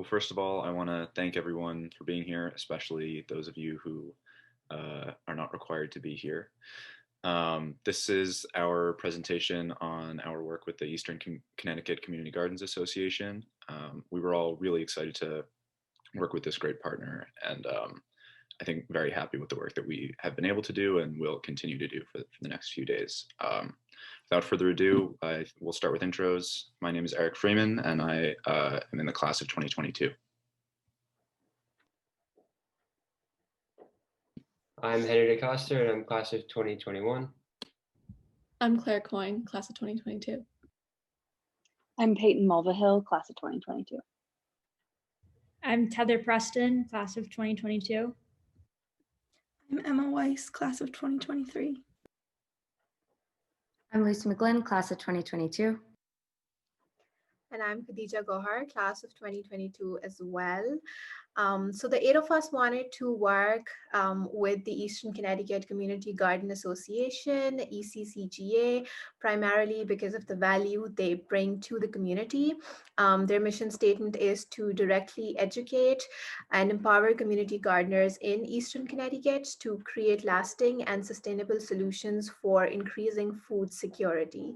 Well, first of all, I want to thank everyone for being here, especially those of you who are not required to be here. This is our presentation on our work with the Eastern Connecticut Community Gardens Association. We were all really excited to work with this great partner, and I think very happy with the work that we have been able to do and will continue to do for the next few days. Without further ado, I will start with intros. My name is Eric Freeman, and I am in the class of 2022. I'm Henry DeCosta, and I'm class of 2021. I'm Claire Coyne, class of 2022. I'm Peyton Mulvihill, class of 2022. I'm Tether Preston, class of 2022. I'm Emma Weiss, class of 2023. I'm Lucy McGlynn, class of 2022. And I'm Khadija Gohar, class of 2022 as well. So the 8 of us wanted to work with the Eastern Connecticut Community Garden Association, ECCGA, primarily because of the value they bring to the community. Their mission statement is to directly educate and empower community gardeners in Eastern Connecticut to create lasting and sustainable solutions for increasing food security.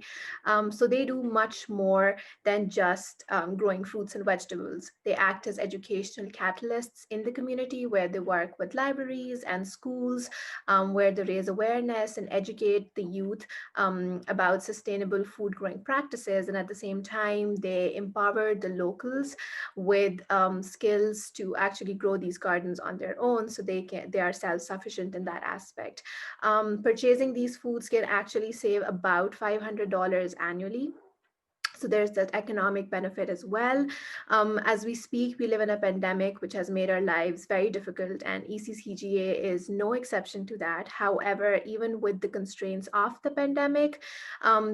So they do much more than just growing fruits and vegetables. They act as educational catalysts in the community where they work with libraries and schools, where they raise awareness and educate the youth about sustainable food growing practices. And at the same time, they empower the locals with skills to actually grow these gardens on their own, so they are self-sufficient in that aspect. Purchasing these foods can actually save about $500 annually. So there's that economic benefit as well. As we speak, we live in a pandemic, which has made our lives very difficult, and ECCGA is no exception to that. However, even with the constraints of the pandemic,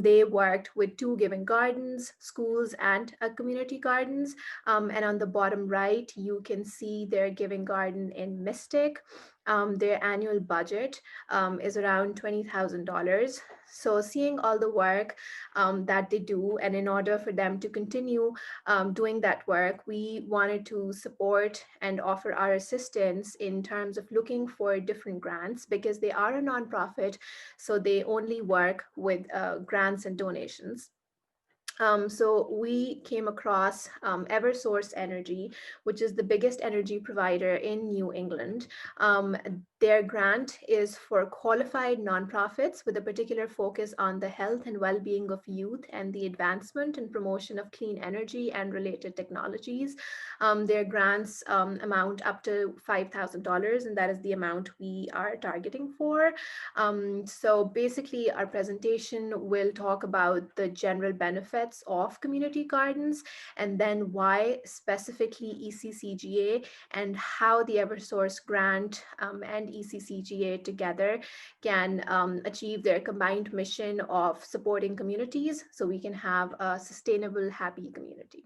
they worked with 2 giving gardens, schools, and community gardens. And on the bottom right, you can see their giving garden in Mystic. Their annual budget is around $20,000. So seeing all the work that they do, and in order for them to continue doing that work, we wanted to support and offer our assistance in terms of looking for different grants, because they are a nonprofit, so they only work with grants and donations. So we came across Eversource Energy, which is the biggest energy provider in New England. Their grant is for qualified nonprofits with a particular focus on the health and well-being of youth and the advancement and promotion of clean energy and related technologies. Their grants amount up to $5,000, and that is the amount we are targeting for. So basically, our presentation will talk about the general benefits of community gardens, and then why specifically ECCGA and how the Eversource grant and ECCGA together can achieve their combined mission of supporting communities so we can have a sustainable, happy community.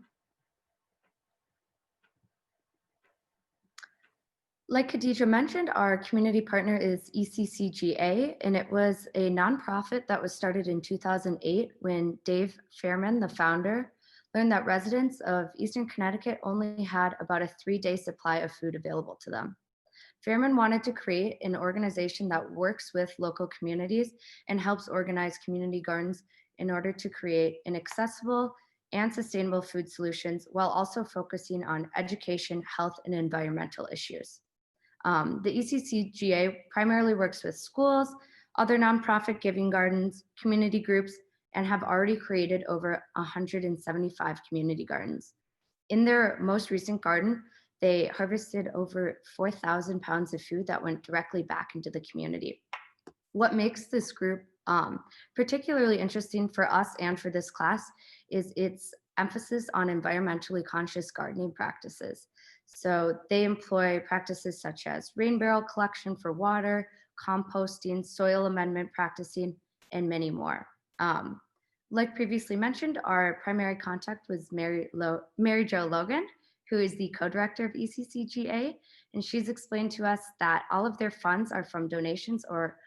Like Khadija mentioned, our community partner is ECCGA, and it was a nonprofit that was started in 2008 when Dave Fairman, the founder, learned that residents of Eastern Connecticut only had about a 3-day supply of food available to them. Fairman wanted to create an organization that works with local communities and helps organize community gardens in order to create an accessible and sustainable food solutions while also focusing on education, health, and environmental issues. The ECCGA primarily works with schools, other nonprofit giving gardens, community groups, and have already created over 175 community gardens. In their most recent garden, they harvested over 4,000 pounds of food that went directly back into the community. What makes this group particularly interesting for us and for this class is its emphasis on environmentally conscious gardening practices. So they employ practices such as rain barrel collection for water, composting, soil amendment practicing, and many more. Like previously mentioned, our primary contact was Mary Jo Logan, who is the co-director of ECCGA, and she's explained to us that all of their funds are from donations or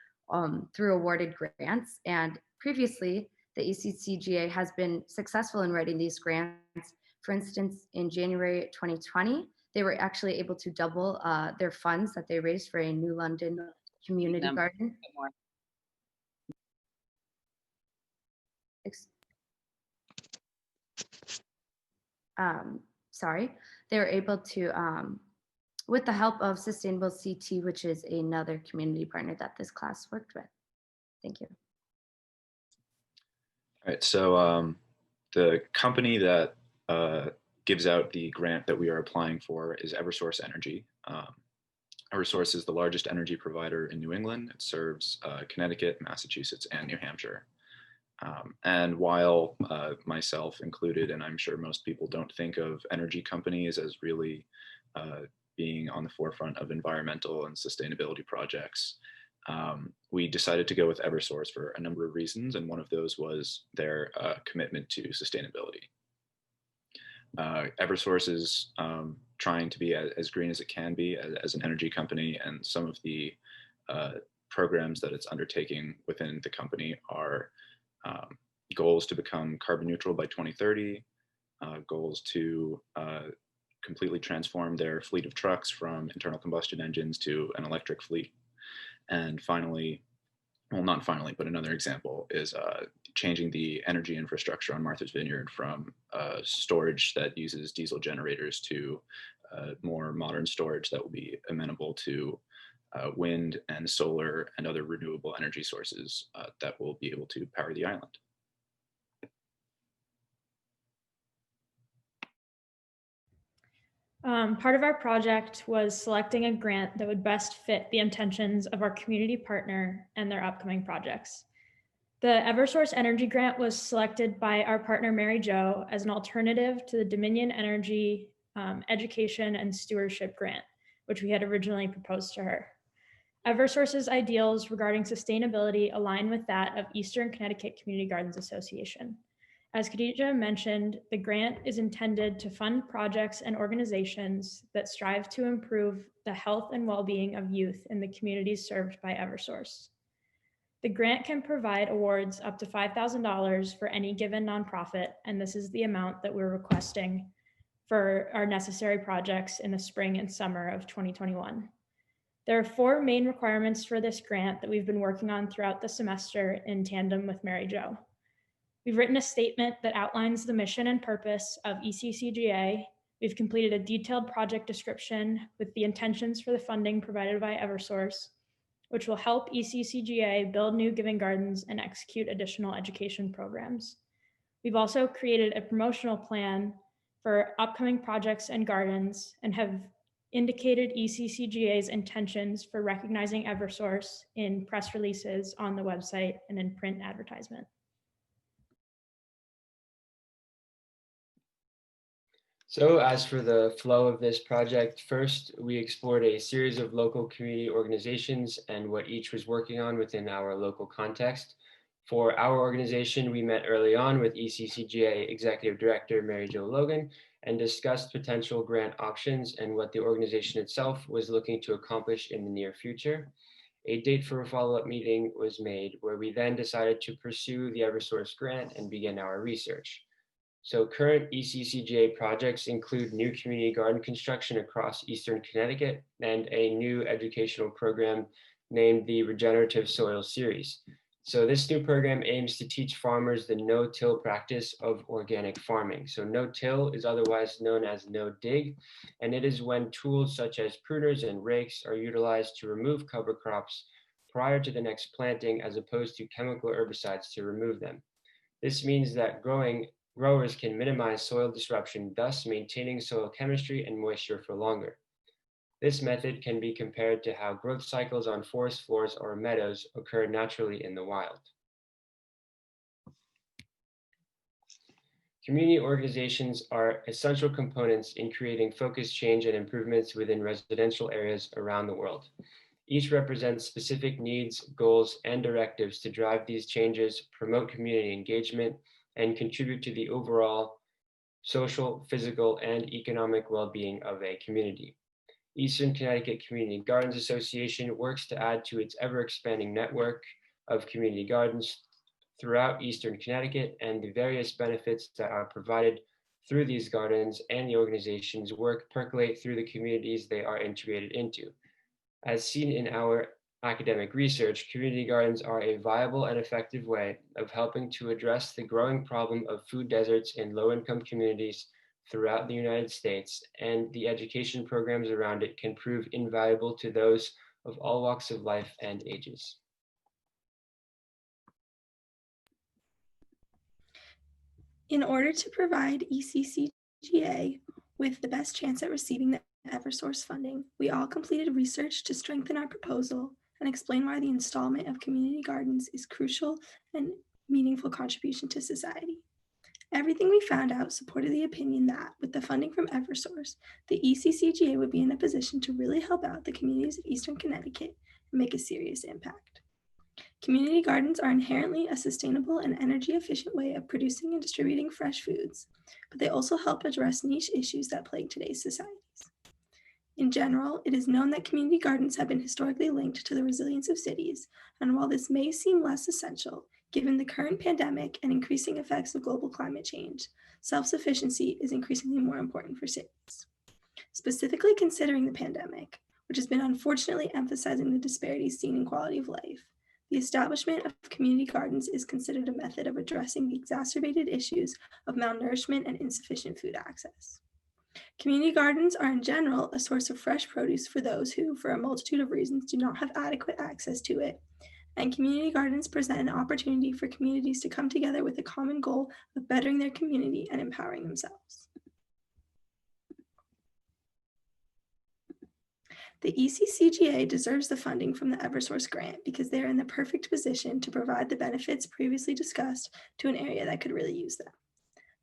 through awarded grants. And previously, the ECCGA has been successful in writing these grants For instance, in January 2020, they were actually able to double their funds that they raised for a new London community garden. Sorry, they were able to, with the help of Sustainable CT, which is another community partner that this class worked with. Thank you. All right, so the company that gives out the grant that we are applying for is Eversource Energy. Eversource is the largest energy provider in New England. It serves Connecticut, Massachusetts, and New Hampshire. And while myself included, and I'm sure most people don't think of energy companies as really being on the forefront of environmental and sustainability projects, we decided to go with Eversource for a number of reasons, and one of those was their commitment to sustainability. Eversource is trying to be as green as it can be as an energy company, and some of the programs that it's undertaking within the company are goals to become carbon neutral by 2030, goals to completely transform their fleet of trucks from internal combustion engines to an electric fleet. And finally, well, not finally, but another example is changing the energy infrastructure on Martha's Vineyard from storage that uses diesel generators to more modern storage that will be amenable to wind and solar and other renewable energy sources that will be able to power the island. Part of our project was selecting a grant that would best fit the intentions of our community partner and their upcoming projects. The Eversource Energy Grant was selected by our partner Mary Jo as an alternative to the Dominion Energy Education and Stewardship Grant, which we had originally proposed to her. Eversource's ideals regarding sustainability align with that of Eastern Connecticut Community Gardens Association. As Khadija mentioned, the grant is intended to fund projects and organizations that strive to improve the health and well-being of youth in the communities served by Eversource. The grant can provide awards up to $5,000 for any given nonprofit, and this is the amount that we're requesting for our necessary projects in the spring and summer of 2021. There are 4 main requirements for this grant that we've been working on throughout the semester in tandem with Mary Jo. We've written a statement that outlines the mission and purpose of ECCGA. We've completed a detailed project description with the intentions for the funding provided by Eversource, which will help ECCGA build new giving gardens and execute additional education programs. We've also created a promotional plan for upcoming projects and gardens and have indicated ECCGA's intentions for recognizing Eversource in press releases on the website and in print advertisement. So as for the flow of this project, first, we explored a series of local community organizations and what each was working on within our local context. For our organization, we met early on with ECCGA Executive Director Mary Jo Logan and discussed potential grant options and what the organization itself was looking to accomplish in the near future. A date for a follow-up meeting was made where we then decided to pursue the Eversource grant and begin our research. So current ECCGA projects include new community garden construction across Eastern Connecticut and a new educational program named the Regenerative Soil Series. So this new program aims to teach farmers the no-till practice of organic farming. So no-till is otherwise known as no-dig, and it is when tools such as pruners and rakes are utilized to remove cover crops prior to the next planting as opposed to chemical herbicides to remove them. This means that growers can minimize soil disruption, thus maintaining soil chemistry and moisture for longer. This method can be compared to how growth cycles on forest floors or meadows occur naturally in the wild. Community organizations are essential components in creating focused change and improvements within residential areas around the world. Each represents specific needs, goals, and directives to drive these changes, promote community engagement, and contribute to the overall social, physical, and economic well-being of a community. Eastern Connecticut Community Gardens Association works to add to its ever-expanding network of community gardens throughout Eastern Connecticut and the various benefits that are provided through these gardens and the organization's work percolate through the communities they are integrated into. As seen in our academic research, community gardens are a viable and effective way of helping to address the growing problem of food deserts in low-income communities throughout the United States, and the education programs around it can prove invaluable to those of all walks of life and ages. In order to provide ECCGA with the best chance at receiving the Eversource funding, we all completed research to strengthen our proposal and explain why the installment of community gardens is crucial and meaningful contribution to society. Everything we found out supported the opinion that, with the funding from Eversource, the ECCGA would be in a position to really help out the communities of Eastern Connecticut and make a serious impact. Community gardens are inherently a sustainable and energy efficient way of producing and distributing fresh foods, but they also help address niche issues that plague today's societies. In general, it is known that community gardens have been historically linked to the resilience of cities, and while this may seem less essential, given the current pandemic and increasing effects of global climate change, self-sufficiency is increasingly more important for cities. Specifically considering the pandemic, which has been unfortunately emphasizing the disparities seen in quality of life, the establishment of community gardens is considered a method of addressing the exacerbated issues of malnourishment and insufficient food access. Community gardens are in general a source of fresh produce for those who, for a multitude of reasons, do not have adequate access to it, and community gardens present an opportunity for communities to come together with a common goal of bettering their community and empowering themselves. The ECCGA deserves the funding from the Eversource grant because they are in the perfect position to provide the benefits previously discussed to an area that could really use them.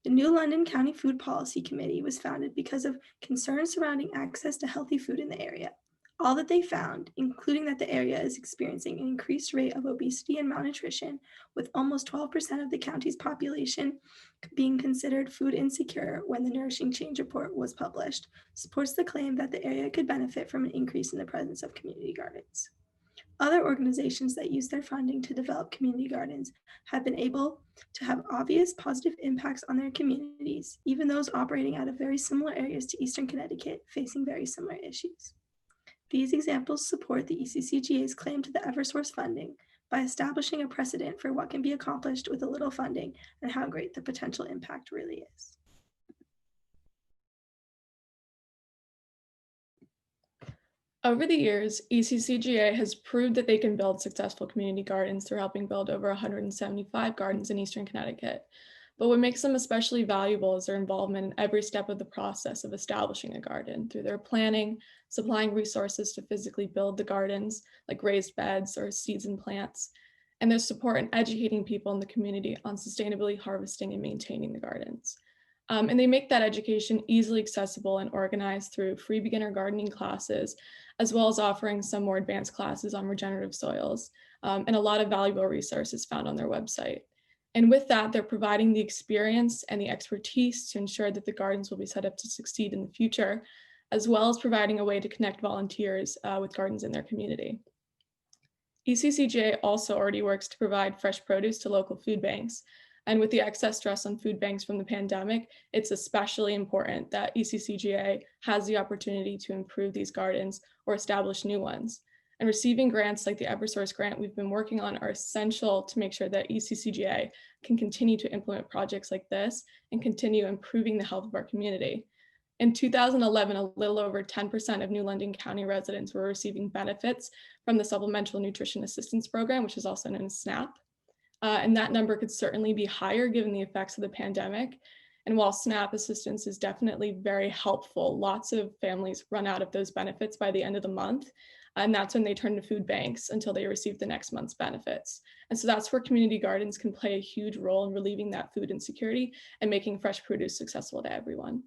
The New London County Food Policy Committee was founded because of concerns surrounding access to healthy food in the area. All that they found, including that the area is experiencing an increased rate of obesity and malnutrition, with almost 12% of the county's population being considered food insecure when the Nourishing Change report was published, supports the claim that the area could benefit from an increase in the presence of community gardens. Other organizations that use their funding to develop community gardens have been able to have obvious positive impacts on their communities, even those operating out of very similar areas to Eastern Connecticut facing very similar issues. These examples support the ECCGA's claim to the Eversource funding by establishing a precedent for what can be accomplished with a little funding and how great the potential impact really is. Over the years, ECCGA has proved that they can build successful community gardens through helping build over 175 gardens in Eastern Connecticut. But what makes them especially valuable is their involvement in every step of the process of establishing a garden through their planning, supplying resources to physically build the gardens, like raised beds or seeds and plants, and their support in educating people in the community on sustainably harvesting and maintaining the gardens. And they make that education easily accessible and organized through free beginner gardening classes, as well as offering some more advanced classes on regenerative soils, and a lot of valuable resources found on their website. And with that, they're providing the experience and the expertise to ensure that the gardens will be set up to succeed in the future, as well as providing a way to connect volunteers with gardens in their community. ECCGA also already works to provide fresh produce to local food banks. And with the excess stress on food banks from the pandemic, it's especially important that ECCGA has the opportunity to improve these gardens or establish new ones. And receiving grants like the Eversource grant we've been working on are essential to make sure that ECCGA can continue to implement projects like this and continue improving the health of our community. In 2011, a little over 10% of New London County residents were receiving benefits from the Supplemental Nutrition Assistance Program, which is also known as SNAP. And that number could certainly be higher given the effects of the pandemic. And while SNAP assistance is definitely very helpful, lots of families run out of those benefits by the end of the month. And that's when they turn to food banks until they receive the next month's benefits. And so that's where community gardens can play a huge role in relieving that food insecurity and making fresh produce accessible to everyone.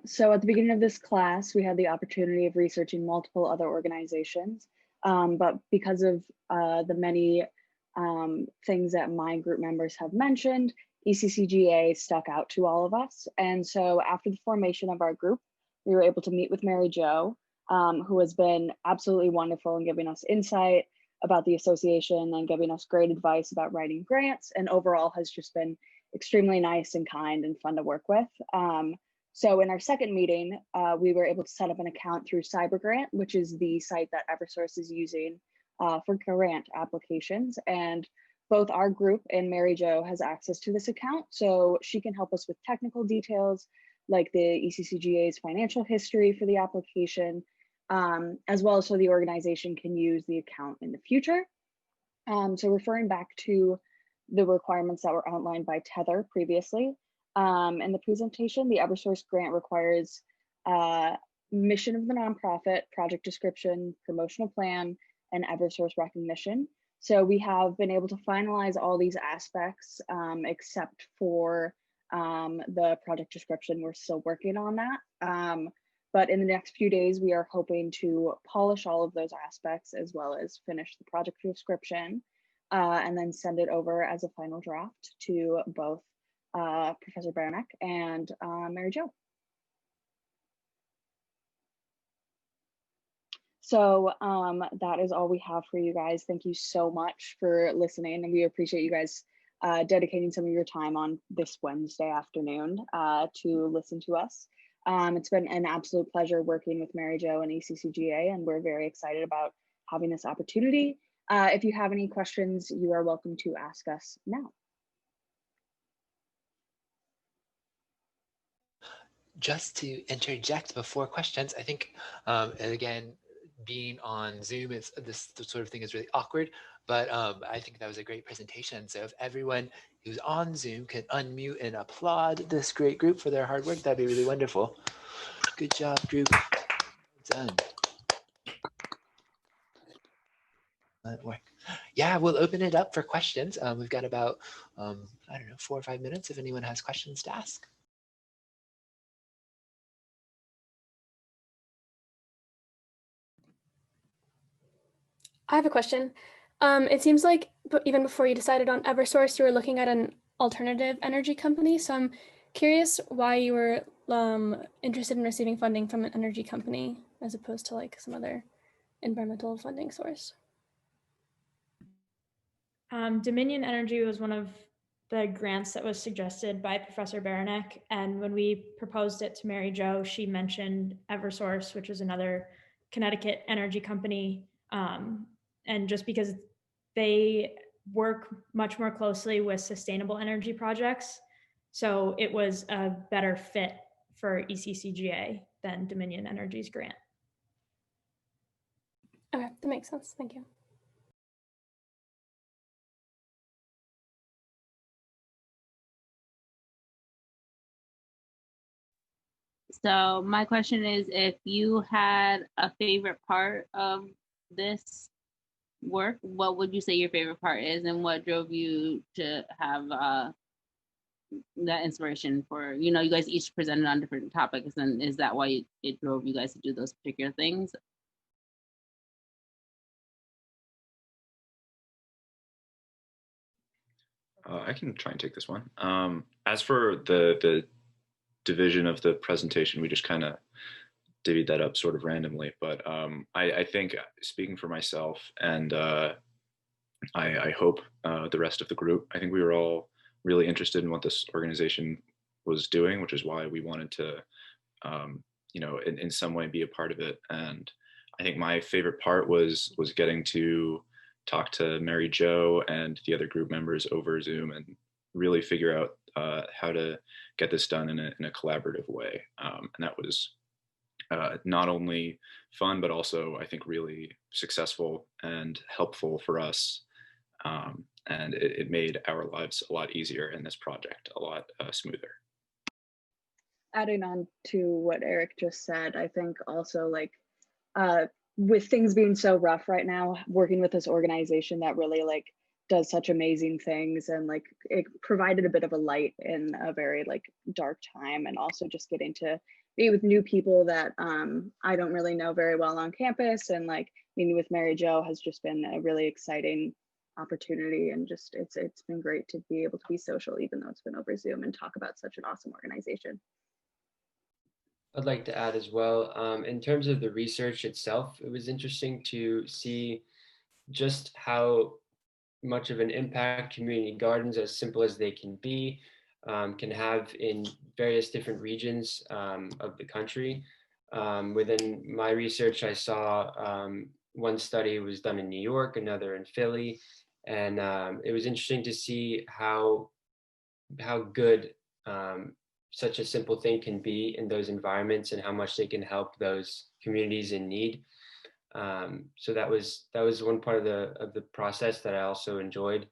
So at the beginning of this class, we had the opportunity of researching multiple other organizations, but because of the many things that my group members have mentioned, ECCGA stuck out to all of us. And so after the formation of our group, we were able to meet with Mary Jo, who has been absolutely wonderful in giving us insight about the association and giving us great advice about writing grants, and overall has just been extremely nice and kind and fun to work with. So in our second meeting, we were able to set up an account through CyberGrant, which is the site that Eversource is using for grant applications. And both our group and Mary Jo has access to this account, so she can help us with technical details like the ECCGA's financial history for the application, as well as so the organization can use the account in the future. So referring back to the requirements that were outlined by Tether previously, in the presentation, the Eversource grant requires mission of the nonprofit, project description, promotional plan, and Eversource recognition. So we have been able to finalize all these aspects except for the project description. We're still working on that. But in the next few days, we are hoping to polish all of those aspects as well as finish the project description and then send it over as a final draft to both Professor Baranek and Mary Jo. So that is all we have for you guys. Thank you so much for listening, and we appreciate you guys dedicating some of your time on this Wednesday afternoon to listen to us. It's been an absolute pleasure working with Mary Jo and ECCGA, and we're very excited about having this opportunity. If you have any questions, you are welcome to ask us now. Just to interject before questions, I think, again, being on Zoom, this sort of thing is really awkward, but I think that was a great presentation. So if everyone who's on Zoom can unmute and applaud this great group for their hard work, that'd be really wonderful. Good job, group. Well done. That work. Yeah, we'll open it up for questions. We've got about, I don't know, 4 or 5 minutes if anyone has questions to ask. I have a question. It seems like even before you decided on Eversource, you were looking at an alternative energy company. So I'm curious why you were interested in receiving funding from an energy company as opposed to like some other environmental funding source. Dominion Energy was one of the grants that was suggested by Professor Baranek. And when we proposed it to Mary Jo, she mentioned Eversource, which is another Connecticut energy company. And just because they work much more closely with sustainable energy projects, so it was a better fit for ECCGA than Dominion Energy's grant. Okay, that makes sense. Thank you. So my question is, if you had a favorite part of this work, what would you say your favorite part is, and what drove you to have that inspiration for, you guys each presented on different topics, and is that why it drove you guys to do those particular things? I can try and take this one. As for the division of the presentation, we just kind of divvied that up sort of randomly. But I think, speaking for myself, and I hope the rest of the group, I think we were all really interested in what this organization was doing, which is why we wanted to, in some way be a part of it. And I think my favorite part was getting to talk to Mary Jo and the other group members over Zoom and really figure out how to get this done in a collaborative way. And that was not only fun, but also I think really successful and helpful for us. And it made our lives a lot easier in this project, a lot smoother. Adding on to what Eric just said, I think also like with things being so rough right now, working with this organization that really like does such amazing things, and like it provided a bit of a light in a very like dark time, and also just getting to be with new people that I don't really know very well on campus, and like meeting with Mary Jo has just been a really exciting opportunity, and just it's been great to be able to be social even though it's been over Zoom and talk about such an awesome organization. I'd like to add as well, in terms of the research itself, it was interesting to see just how much of an impact community gardens, as simple as they can be, can have in various different regions of the country. Within my research, I saw one study was done in New York, another in Philly, and it was interesting to see how good such a simple thing can be in those environments and how much they can help those communities in need. So that was one part of the process that I also enjoyed.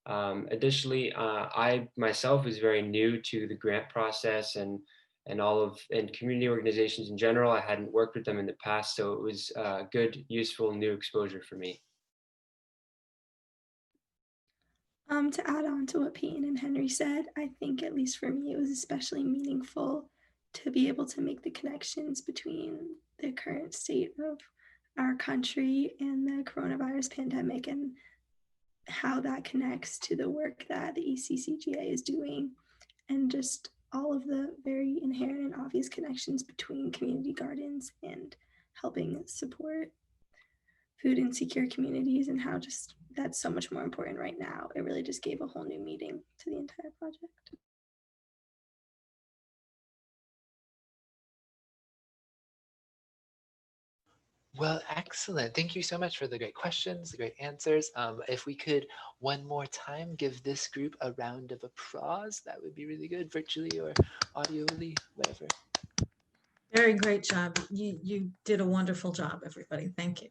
Additionally, I myself was very new to the grant process and community organizations in general. I hadn't worked with them in the past, so it was good, useful, new exposure for me. To add on to what Peyton and Henry said, I think at least for me, it was especially meaningful to be able to make the connections between the current state of our country and the coronavirus pandemic and how that connects to the work that the ECCGA is doing, and just all of the very inherent and obvious connections between community gardens and helping support food insecure communities, and how just that's so much more important right now. It really just gave a whole new meaning to the entire project. Well, excellent. Thank you so much for the great questions, the great answers. If we could one more time give this group a round of applause, that would be really good, virtually or audioly, whatever. Very great job. You did a wonderful job, everybody. Thank you.